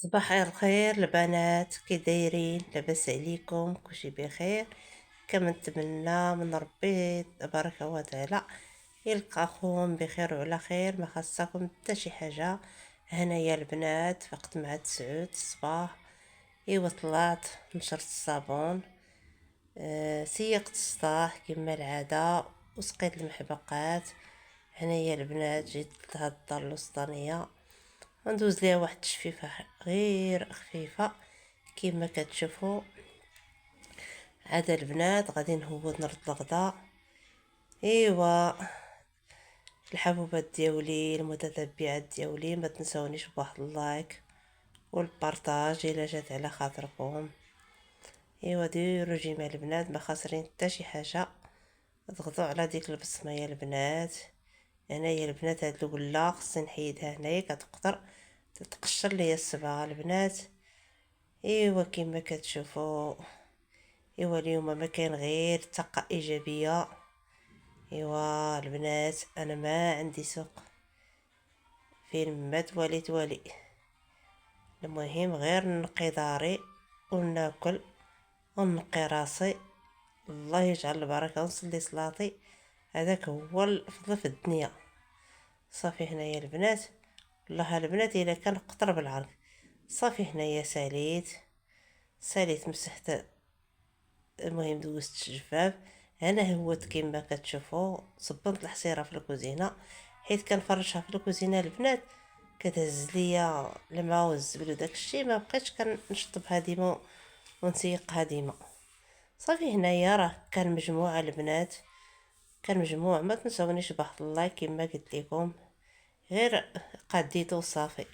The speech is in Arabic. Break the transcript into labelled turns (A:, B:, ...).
A: صباح الخير البنات، كي دايرين؟ لاباس عليكم؟ كلشي بخير؟ كما نتمنى من ربي تبارك وتعالى يلقاكم بخير وعلى خير، ما خاصكم حتى شي حاجه. هنايا البنات فقت مع 9 الصباح. ايوا طلعت نشرت الصابون، سيقت السطاح كما العاده وسقيت المحبقات. هنايا البنات جيت لهاد الدار الوسطانيه، غندوز ليها واحد التشفيفه غير خفيفه كما كتشوفوا. عاد البنات غادي نهود نرد الغدا. ايوا الحبوبات ديالي المتتبعات ديالي ما تنسونيش بواحد اللايك والبارطاج الا جات على خاطركم. ايوا ديروا جيمع البنات، ما خاسرين حتى شي حاجه. ضغطوا على ديك البصمه يا البنات. هنايا البنات هاد الولا خصني نحيدها، هنايا كتقدر تتقشر ليا الصباغه البنات. ايوا كما كتشوفوا، ايوا اليوم ما كاين غير طاقه ايجابيه. ايوا البنات انا ما عندي سوق، فين ما توالي توالي. المهم غير نقي داري وناكل ونقي راسي، الله يجعل البركه ونصلي صلاتي، هذاك هو الفضل في الدنيا. صافي هنايا البنات، والله البنات الا كان قطر بالعرض. صافي هنايا ساليت مسحت، المهم دوزت الجفاف. انا هوت كيما كتشوفوا صبنت الحصيره في الكوزينه، حيت كنفرشها في الكوزينه البنات كتهز ليا الماء والزبل وداك الشيء، ما بقيتش كنشطبها ديما ونسيقها ديما. صافي هنايا راه كان مجموعه البنات، كان مجموع. ما تنسونيش بواحد اللايك كما قلت لكم، غير قديتو صافي.